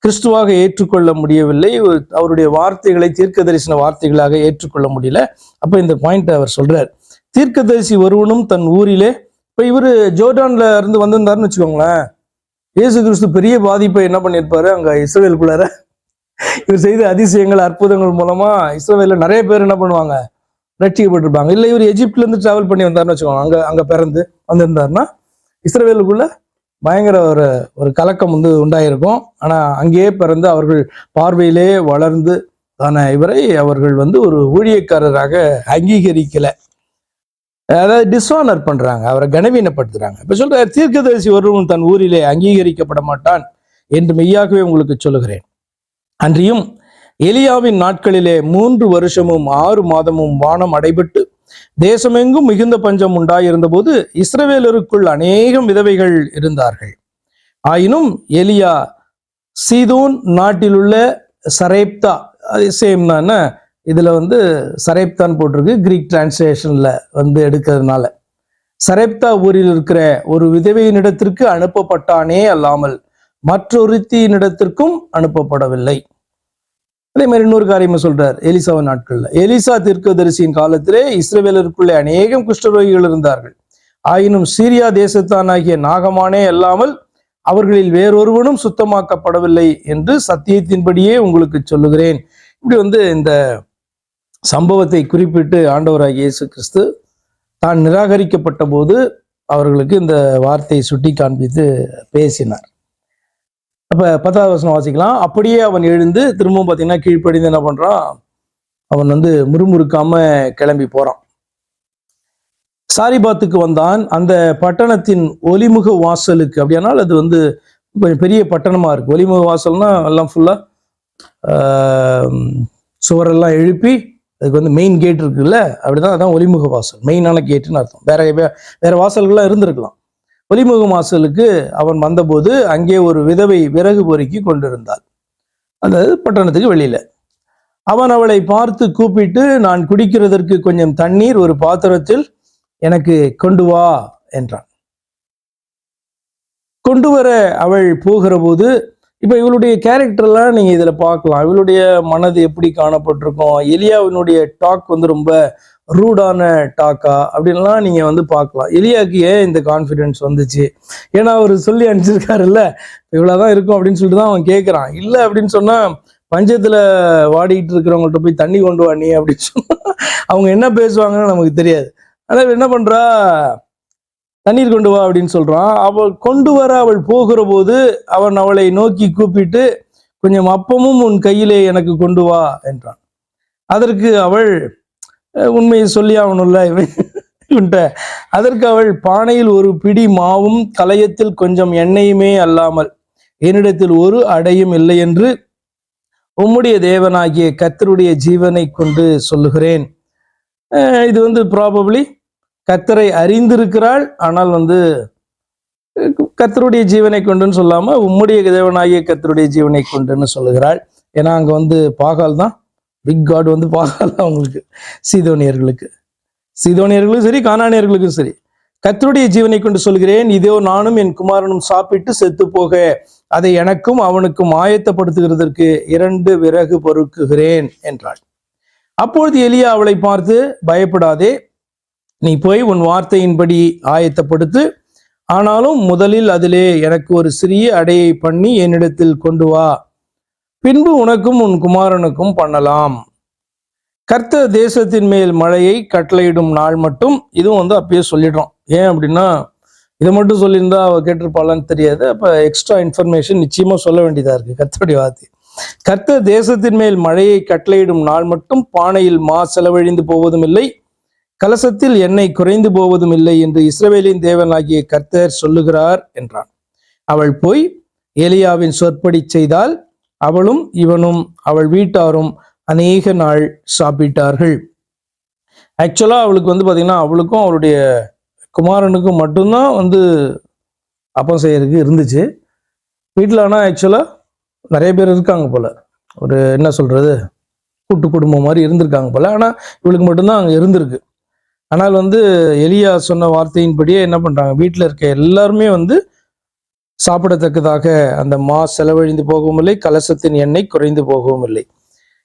கிறிஸ்துவாக ஏற்றுக்கொள்ள முடியவில்லை. அவருடைய வார்த்தைகளை தீர்க்க தரிசன வார்த்தைகளாக ஏற்றுக்கொள்ள முடியல. அப்ப இந்த பாயிண்ட் அவர் சொல்றார், தீர்க்கதரிசி ஒருவனும் தன் ஊரிலே. இப்ப இவரு ஜோர்டான்ல இருந்து வந்திருந்தாருன்னு வச்சுக்கோங்களேன், இயேசு கிறிஸ்து பெரிய பாதிப்பை என்ன பண்ணியிருப்பாரு அங்க இஸ்ரவேலுக்குள்ளார. இவர் செய்த அதிசயங்கள் அற்புதங்கள் மூலமா இஸ்ரவேல நிறைய பேர் என்ன பண்ணுவாங்க, ரட்சிக்கப்பட்டிருப்பாங்க. இல்லை இவர் எஜிப்ட்ல இருந்து டிராவல் பண்ணி வந்தாருன்னு வச்சுக்கோங்க, அங்க பிறந்து வந்திருந்தாருன்னா இஸ்ரவேலுக்குள்ள பயங்கர ஒரு கலக்கம் வந்து உண்டாயிருக்கும். ஆனா அங்கேயே பிறந்து அவர்கள் பார்வையிலே வளர்ந்து தானே இவரை அவர்கள் வந்து ஒரு ஊழியக்காரராக அங்கீகரிக்கல, அதாவது டிஸ்ஆனர் பண்றாங்க, அவரை கனவீனப்படுத்துறாங்க. இப்ப சொல்ற தீர்க்கதரிசி ஒருவன் தன் ஊரிலே அங்கீகரிக்கப்பட மாட்டான் என்று மெய்யாகவே உங்களுக்கு சொல்லுகிறேன். அன்றியும் எலியாவின் நாட்களிலே 3 வருஷமும் 6 மாதமும் வானம் அடைபட்டு தேசமெங்கும் மிகுந்த பஞ்சம் உண்டாயிருந்த போது இஸ்ரவேலருக்குள் அநேகம் விதவைகள் இருந்தார்கள். ஆயினும் எலியா சீதோன் நாட்டிலுள்ள சரேப்தா, சேம் தான் இதுல வந்து சரேப்தான் போட்டிருக்கு, கிரீக் டிரான்ஸ்லேஷன்ல வந்து எடுக்கிறதுனால சரேப்தா ஊரில் இருக்கிற ஒரு விதவையினிடத்திற்கு அனுப்பப்பட்டானே அல்லாமல் மற்றொருத்தியினிடத்திற்கும் அனுப்பப்படவில்லை. அதே மாதிரி இன்னொரு காரியமா சொல்றார், எலிசாவின் நாட்கள்ல எலிசா தீர்க்கதரிசியின் காலத்திலே இஸ்ரவேலருக்குள்ளே அநேகம் குஷ்டரோகிகள் இருந்தார்கள். ஆயினும் சீரியா தேசத்தானாகிய நாகமானே அல்லாமல் அவர்களில் வேறொருவனும் சுத்தமாக்கப்படவில்லை என்று சத்தியத்தின்படியே உங்களுக்கு சொல்லுகிறேன். இப்படி வந்து இந்த சம்பவத்தை குறிப்பிட்டு ஆண்டவராகிய இயேசு கிறிஸ்து தான் நிராகரிக்கப்பட்ட போது அவர்களுக்கு இந்த வார்த்தையை சுட்டி காண்பித்து பேசினார். அப்ப 10வது வசனம் வாசிக்கலாம். அப்படியே அவன் எழுந்து திரும்பவும் பார்த்தீங்கன்னா கீழ்ப்படிந்து என்ன பண்றான், அவன் வந்து முறுமுறுக்காம கிளம்பி போறான். சாரிபாத்துக்கு வந்தான். அந்த பட்டணத்தின் ஒலிமுக வாசலுக்கு, அப்படியானால் அது வந்து கொஞ்சம் பெரிய பட்டணமா இருக்கு. ஒலிமுக வாசல்னா எல்லாம் ஃபுல்லா சுவரெல்லாம் எழுப்பி அதுக்கு வந்து மெயின் கேட் இருக்குல்ல, அப்படிதான், அதான் ஒலிமுக வாசல், மெயினான கேட்டுன்னு அர்த்தம். வேற வாசல்கள்லாம் இருந்திருக்கலாம். ஒலிமுக வாசலுக்கு அவன் வந்தபோது அங்கே ஒரு விதவை விறகு பொறுக்கி கொண்டிருந்தாள், அந்த பட்டணத்துக்கு வெளியில. அவன் அவளை பார்த்து கூப்பிட்டு, நான் குடிக்கிறதற்கு கொஞ்சம் தண்ணீர் ஒரு பாத்திரத்தில் எனக்கு கொண்டு வா என்றான். கொண்டு வர அவள் போகிற போது, இப்ப இவளுடைய கேரக்டர்லாம் நீங்க இதுல பார்க்கலாம். இவளுடைய மனது எப்படி காணப்பட்டிருக்கும், எலியாவினுடைய டாக் வந்து ரொம்ப ரூடான டாக்கா அப்படின்லாம் நீங்க வந்து பார்க்கலாம். எலியாவுக்கு ஏன் இந்த கான்ஃபிடென்ஸ் வந்துச்சு? ஏன்னா அவர் சொல்லி அனுப்பிச்சிருக்காருல்ல, இவ்வளவுதான் இருக்கும் அப்படின்னு சொல்லிட்டு தான் அவன் கேட்கிறான். இல்லை அப்படின்னு சொன்னா, பஞ்சத்துல வாடிட்டு இருக்கிறவங்கள்ட்ட போய் தண்ணி கொண்டு வா நீ அப்படின்னு சொன்னா அவங்க என்ன பேசுவாங்கன்னு நமக்கு தெரியாது. ஆனா என்ன பண்றா, தண்ணீர் கொண்டு வா அப்படின்னு சொல்றான். அவள் கொண்டு வர அவள் போகிற போது அவன் அவளை நோக்கி கூப்பிட்டு, கொஞ்சம் அப்பமும் உன் கையிலே எனக்கு கொண்டு வா என்றான். அதற்கு அவள், உண்மையை சொல்லி ஆகணும்ல இவன்ட்ட, அதற்கு அவள், பானையில் ஒரு பிடி மாவும் கலயத்தில் கொஞ்சம் எண்ணெயுமே அல்லாமல் என்னிடத்தில் ஒரு அடையும் இல்லை என்று உம்முடைய தேவனாகிய கர்த்தருடைய ஜீவனை கொண்டு சொல்லுகிறேன். இது வந்து ப்ராபப்ளி கர்த்தரை அறிந்திருக்கிறாள், ஆனால் வந்து கர்த்தருடைய ஜீவனை கொண்டுன்னு சொல்லாம உம்முடைய தேவனாகிய கர்த்தருடைய ஜீவனை கொண்டுன்னு சொல்லுகிறாள். ஏன்னா அங்க வந்து பாகால் தான் பிக் காட், வந்து பாகால் தான் அவங்களுக்கு, சீதோனியர்களுக்கும் சரி கானானியர்களுக்கும் சரி. கர்த்தருடைய ஜீவனை கொண்டு சொல்கிறேன், இதோ நானும் என் குமாரனும் சாப்பிட்டு செத்து போக அதை எனக்கும் அவனுக்கும் ஆயத்தப்படுத்துகிறதற்கு 2 விறகு பொறுக்குகிறேன் என்றாள். அப்பொழுது எலியா அவளை பார்த்து, பயப்படாதே, நீ போய் உன் வார்த்தையின்படி ஆயத்தப்படுத்து, ஆனாலும் முதலில் அதிலே எனக்கு ஒரு சிறிய அடையை பண்ணி என்னிடத்தில் கொண்டு வா, பின்பு உனக்கும் உன் குமாரனுக்கும் பண்ணலாம். கர்த்தர் தேசத்தின் மேல் மழையை கட்டளையிடும் நாள் மட்டும், இதுவும் வந்து அப்பயே சொல்லிடுறோம். ஏன் அப்படின்னா, இதை மட்டும் சொல்லியிருந்தா அவ கேட்டிருப்பாளான்னு தெரியாது. அப்ப எக்ஸ்ட்ரா இன்ஃபர்மேஷன் நிச்சயமா சொல்ல வேண்டியதா இருக்கு. கர்த்தருடைய வார்த்தை, கர்த்தர் தேசத்தின் மேல் மழையை கட்டளையிடும் நாள் மட்டும் பானையில் மா செலவழிந்து போவதும் இல்லை, கலசத்தில் எண்ணெய் குறைந்து போவதும் இல்லை என்று இஸ்ரவேலின் தேவனாகிய கர்த்தர் சொல்லுகிறார் என்றான். அவள் போய் எலியாவின் சொற்படி செய்தால் அவளும் இவனும் அவள் வீட்டாரும் அநேக நாள் சாப்பிட்டார்கள். ஆக்சுவலா அவளுக்கு வந்து பாத்தீங்கன்னா, அவளுக்கும் அவளுடைய குமாரனுக்கும் மட்டும்தான் வந்து அப்பம் செய்யறதுக்கு இருந்துச்சு வீட்டில். ஆனால் ஆக்சுவலா நிறைய பேர் இருக்காங்க போல, ஒரு என்ன சொல்றது, கூட்டு குடும்பம் மாதிரி இருந்திருக்காங்க போல. ஆனால் இவளுக்கு மட்டும்தான் அங்கே இருந்திருக்கு. ஆனால் வந்து எலியா சொன்ன வார்த்தையின்படியே என்ன பண்றாங்க, வீட்டில் இருக்க எல்லாருமே வந்து சாப்பிடத்தக்கதாக அந்த மா செலவழிந்து போகவும் இல்லை, கலசத்தின் எண்ணெய் குறைந்து போகவும் இல்லை.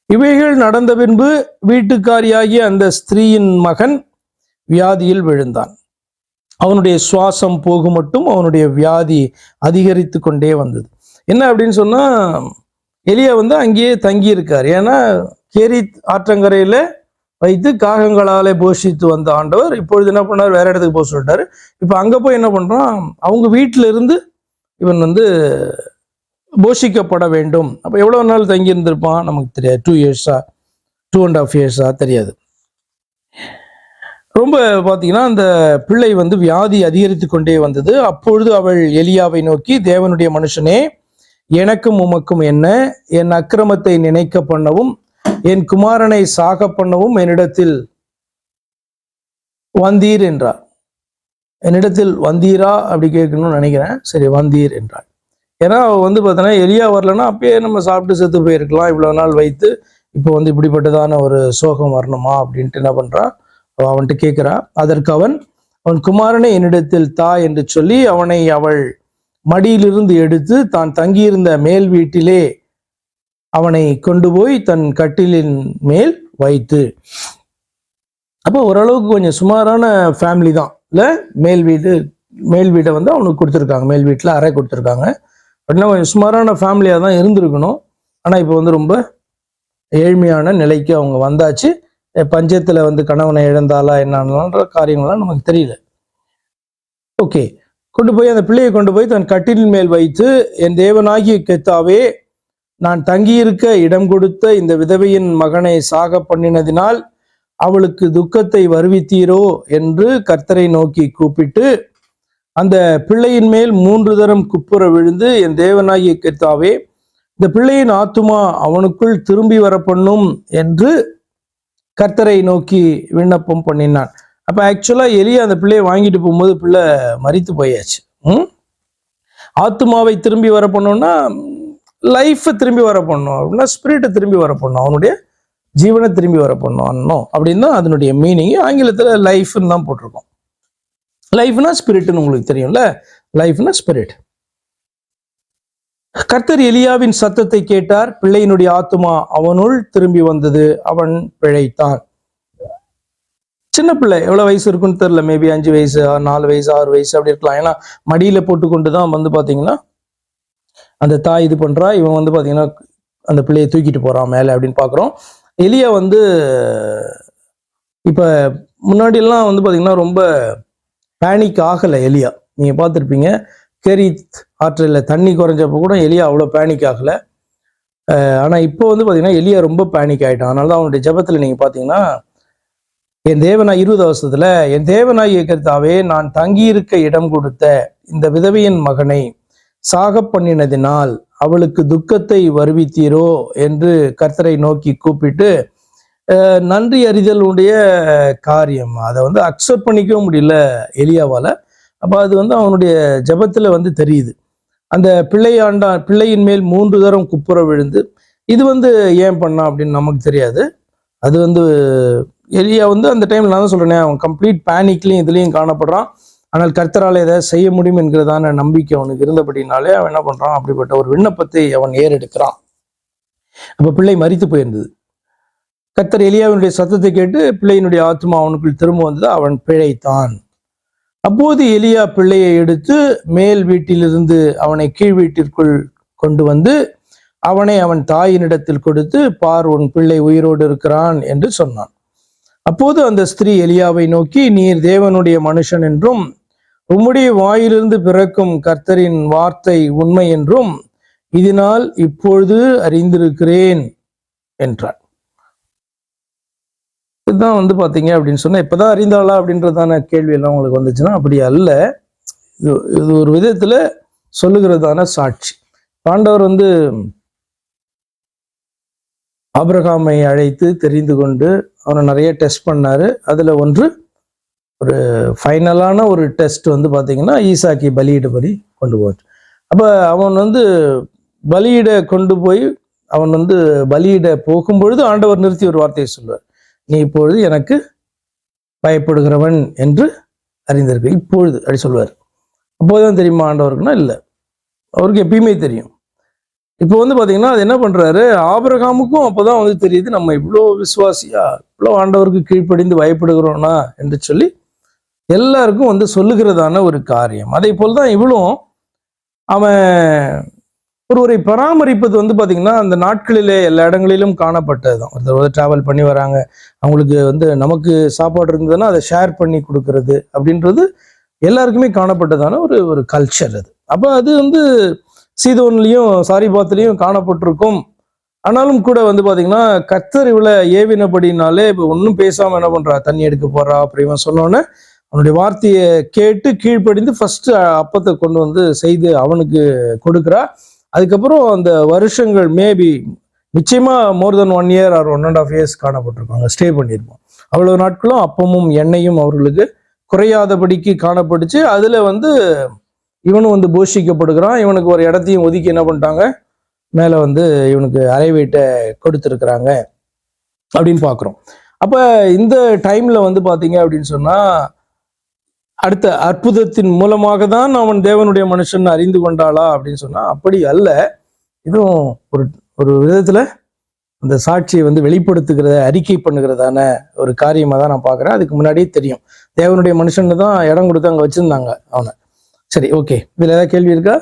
இவைகள் நடந்த பின்பு வீட்டுக்காரியாகிய அந்த ஸ்திரீயின் மகன் வியாதியில் விழுந்தான். அவனுடைய சுவாசம் போகும் மட்டும் அவனுடைய வியாதி அதிகரித்து கொண்டே வந்தது. என்ன அப்படின்னு சொன்னா, எலியா வந்து அங்கேயே தங்கி இருக்கார். ஏன்னா கேரித் ஆற்றங்கரையில வைத்து காகங்களாலே போஷித்து வந்த ஆண்டவர் இப்பொழுது என்ன பண்ணார், வேற இடத்துக்கு போக சொல்லிட்டாரு. இப்ப அங்க போய் என்ன பண்றான், அவங்க வீட்டில இருந்து இவன் வந்து போஷிக்கப்பட வேண்டும். அப்ப எவ்வளவு நாள் தங்கி இருந்திருப்பான் நமக்கு தெரியாது. 2 இயர்ஸா 2.5 இயர்ஸா தெரியாது. ரொம்ப பார்த்தீங்கன்னா அந்த பிள்ளை வந்து வியாதி அதிகரித்து கொண்டே வந்தது. அப்பொழுது அவள் எலியாவை நோக்கி, தேவனுடைய மனுஷனே, எனக்கும் உமக்கும் என்ன, என் அக்கிரமத்தை நினைக்க பண்ணவும் என் குமாரனை சாக பண்ணவும் என்னிடத்தில் வந்தீர் என்றார். என்னிடத்தில் வந்தீரா அப்படி கேட்கணும்னு நினைக்கிறேன். சரி, வந்தீர் என்றார். ஏன்னா வந்து பார்த்தோன்னா எலியா வரலன்னா அப்பயே நம்ம சாப்பிட்டு செத்து போயிருக்கலாம், இவ்வளவு நாள் வைத்து இப்போ வந்து இப்படிப்பட்டதான ஒரு சோகம் வரணுமா அப்படின்ட்டு என்ன பண்றா, அவன்கிட்ட கேட்கிறா. அதற்கு அவன் குமாரனை என்னிடத்தில் தா என்று சொல்லி அவனை அவள் மடியிலிருந்து எடுத்து தான் தங்கியிருந்த மேல் வீட்டிலே அவனை கொண்டு போய் தன் கட்டிலின் மேல் வைத்து. அப்போ ஓரளவுக்கு கொஞ்சம் சுமாரான ஃபேமிலி தான் இல்லை, மேல் வீட்டை வந்து அவனுக்கு கொடுத்துருக்காங்க, மேல் வீட்டில் அறை கொடுத்துருக்காங்க. அப்படின்னா கொஞ்சம் சுமாரான ஃபேமிலியாக தான் இருந்திருக்கணும். ஆனால் இப்போ வந்து ரொம்ப ஏழ்மையான நிலைக்கு அவங்க வந்தாச்சு. பஞ்சத்தில் வந்து கணவனை இழந்தாலா என்னன்ற காரியங்கள்லாம் நமக்கு தெரியல. ஓகே, கொண்டு போய் அந்த பிள்ளையை கொண்டு போய் தன் கட்டிலின் மேல் வைத்து, என் தேவனாகிய கர்த்தாவே, நான் தங்கியிருக்க இடம் கொடுத்த இந்த விதவையின் மகனை சாக பண்ணினதினால் அவளுக்கு துக்கத்தை வருவித்தீரோ என்று கர்த்தரை நோக்கி கூப்பிட்டு அந்த பிள்ளையின் மேல் 3 தரம் குப்புற விழுந்து, என் தேவனாகிய கர்த்தாவே, இந்த பிள்ளையின் ஆத்துமா அவனுக்குள் திரும்பி வர பண்ணும் என்று கர்த்தரை நோக்கி விண்ணப்பம் பண்ணினான். அப்ப ஆக்சுவலா எலியா அந்த பிள்ளையை வாங்கிட்டு போகும்போது பிள்ளை மரித்து போயாச்சு. ஆத்துமாவை திரும்பி வர பண்ணோம்னா லைஃப் திரும்பி வர பண்ணும் அப்படின்னா ஸ்பிரிட்டை திரும்பி வர பண்ணும், அவனுடைய ஜீவனை திரும்பி வர பண்ணணும் அப்படின்னு தான் அதனுடைய மீனிங். ஆங்கிலத்துல லைஃப்னு தான் போட்டிருக்கோம். லைஃப்னா ஸ்பிரிட்னு உங்களுக்கு தெரியும்ல, லைஃப்னா ஸ்பிரிட். கர்த்தர் எலியாவின் சத்தத்தை கேட்டார், பிள்ளையினுடைய ஆத்துமா அவனுள் திரும்பி வந்தது, அவன் பிழைத்தான். சின்ன பிள்ளை, எவ்வளவு வயசு இருக்குன்னு தெரியல, மேபி 5 வயசு 4 வயசு 6 வயசு அப்படி இருக்கலாம். ஏன்னா மடியில போட்டுக்கொண்டு தான் வந்து பாத்தீங்கன்னா அந்த தாய் இது பண்றா, இவன் வந்து பாத்தீங்கன்னா அந்த பிள்ளையை தூக்கிட்டு போறான் மேல அப்படின்னு பாக்குறோம். எலியா வந்து இப்ப முன்னாடி எல்லாம் வந்து பாத்தீங்கன்னா ரொம்ப பேனிக் ஆகலை எலியா. நீங்க பார்த்துருப்பீங்க, கெரித் ஆற்றில் தண்ணி குறைஞ்சப்போ கூட எலியா அவ்வளோ பேனிக் ஆகலை. ஆனால் இப்போ வந்து பார்த்தீங்கன்னா எலியா ரொம்ப பேனிக் ஆகிட்டான். அதனால தான் அவனுடைய ஜபத்தில் நீங்கள் பார்த்தீங்கன்னா, என் தேவனாய் 20 வருஷத்துல, என் தேவனாய் கர்த்தாவே, நான் தங்கியிருக்க இடம் கொடுத்த இந்த விதவையின் மகனை சாக பண்ணினதினால் அவளுக்கு துக்கத்தை வருவித்தீரோ என்று கர்த்தரை நோக்கி கூப்பிட்டு, நன்றி அறிதலுடைய காரியம் அதை வந்து அக்செப்ட் பண்ணிக்கவும் முடியல எலியாவால. அப்போ அது வந்து அவனுடைய ஜபத்துல வந்து தெரியுது. அந்த பிள்ளையின் மேல் 3 தரம் குப்புற விழுந்து, இது வந்து ஏன் பண்ணான் அப்படின்னு நமக்கு தெரியாது. அது வந்து எலியா வந்து அந்த டைம்ல நான் தான் சொல்றேனே, அவன் கம்ப்ளீட் பேனிக்லையும் இதுலையும் காணப்படுறான். ஆனால் கர்த்தரால் ஏதாவது செய்ய முடியும் என்கிறதான நம்பிக்கை அவனுக்கு இருந்தபடினாலே அவன் என்ன பண்றான், அப்படிப்பட்ட ஒரு விண்ணப்பத்தை அவன் ஏறெடுக்கிறான். அப்ப பிள்ளை மரித்து போயிருந்தது. கர்த்தர் எலியாவினுடைய சத்தத்தை கேட்டு பிள்ளையினுடைய ஆத்மா அவனுக்குள் திரும்ப வந்தது, அவன் பிழைத்தான். அப்போது எலியா பிள்ளையை எடுத்து மேல் வீட்டிலிருந்து அவனை கீழ் வீட்டிற்குள் கொண்டு வந்து அவனை அவன் தாயினிடத்தில் கொடுத்து, பார், உன் பிள்ளை உயிரோடு இருக்கிறான் என்று சொன்னான். அப்போது அந்த ஸ்திரீ எலியாவை நோக்கி, நீர் தேவனுடைய மனுஷன் என்றும் உம்முடைய வாயிலிருந்து பிறக்கும் கர்த்தரின் வார்த்தை உண்மை என்றும் இதனால் இப்பொழுது அறிந்திருக்கிறேன் என்றார். இதுதான் வந்து பாத்தீங்க அப்படின்னு சொன்னா, இப்பதான் அறிந்தாளா அப்படின்றதான கேள்வி எல்லாம் உங்களுக்கு வந்துச்சுன்னா அப்படி அல்ல. இது ஒரு விதத்துல சொல்லுகிறதான சாட்சி. ஆண்டவர் வந்து ஆபிரகாமை அழைத்து தெரிந்து கொண்டு அவனை நிறைய டெஸ்ட் பண்ணாரு. அதுல ஒரு ஃபைனலான ஒரு டெஸ்ட் வந்து பாத்தீங்கன்னா ஈசாக்கி பலியிடுபடி கொண்டு போச்சு. அப்ப அவன் வந்து பலியிட கொண்டு போய் அவன் வந்து பலியிட போகும்பொழுது ஆண்டவர் நிறுத்தி ஒரு வார்த்தையை சொல்வார், நீ இப்பொழுது எனக்கு பயப்படுகிறவன் என்று அறிந்திருக்க, இப்பொழுது அப்படி சொல்வார். அப்போதான் தெரியுமா ஆண்டவருக்குன்னா? இல்லை, அவருக்கு எப்பயுமே தெரியும். இப்போ வந்து பாத்தீங்கன்னா அது என்ன பண்றாரு, ஆபிரகாமுக்கும் அப்போதான் வந்து தெரியுது, நம்ம இவ்வளோ விசுவாசியா, இவ்வளோ ஆண்டவருக்கு கீழ்ப்படிந்து பயப்படுகிறோம்னா என்று சொல்லி எல்லாருக்கும் வந்து சொல்லுகிறதான ஒரு காரியம். அதே போல்தான் இவளும் அவன் ஒருவரை பராமரிப்பது வந்து பாத்தீங்கன்னா அந்த நாட்களிலே எல்லா இடங்களிலும் காணப்பட்டதுதான். ஒருத்தர் டிராவல் பண்ணி வராங்க, அவங்களுக்கு வந்து நமக்கு சாப்பாடு இருந்ததுன்னா அதை ஷேர் பண்ணி கொடுக்கறது அப்படின்றது எல்லாருக்குமே காணப்பட்டதான ஒரு கல்ச்சர் அது. அப்ப அது வந்து சீதோன்லையும் சாரிபாத்திலையும் காணப்பட்டிருக்கும். ஆனாலும் கூட வந்து பாத்தீங்கன்னா கர்த்தர் இவளை ஏவினபடினாலே இப்ப ஒன்னும் பேசாம என்ன பண்றா, தண்ணி எடுக்க போறா. அப்படி இவன் சொன்னோன்னே அவனுடைய வார்த்தையை கேட்டு கீழ்ப்படிந்து ஃபர்ஸ்ட் அப்பத்தை கொண்டு வந்து செய்து அவனுக்கு கொடுக்குறா. அதுக்கப்புறம் அந்த வருஷங்கள் மேபி நிச்சயமா மோர் தென் 1 year or 1.5 years காணப்பட்டிருப்பாங்க, ஸ்டே பண்ணியிருப்போம். அவ்வளவு நாட்களும் அப்பமும் எண்ணெயும் அவர்களுக்கு குறையாதபடிக்கு காணப்பட்டுச்சு. அதுல வந்து இவனும் வந்து போஷிக்கப்படுகிறான். இவனுக்கு ஒரு இடத்தையும் ஒதுக்கி என்ன பண்ணிட்டாங்க, மேல வந்து இவனுக்கு அறை வீட்டை கொடுத்துருக்குறாங்க அப்படின்னு பாக்குறோம். அப்ப இந்த டைம்ல வந்து பாத்தீங்க அப்படின்னு சொன்னா அடுத்த அற்புதத்தின் மூலமாக தான் அவன் தேவனுடைய மனுஷன் அறிந்து கொண்டாளா அப்படின்னு சொன்னா அப்படி அல்ல. இதுவும் ஒரு விதத்துல அந்த சாட்சியை வந்து வெளிப்படுத்துகிறத, அறிக்கை பண்ணுகிறதான ஒரு காரியமா தான் நான் பாக்குறேன். அதுக்கு முன்னாடியே தெரியும் தேவனுடைய மனுஷன்னு தான் இடம் கொடுத்து அங்க வச்சிருந்தாங்க அவனை. சரி, ஓகே, இதுல ஏதாவது கேள்வி இருக்கா?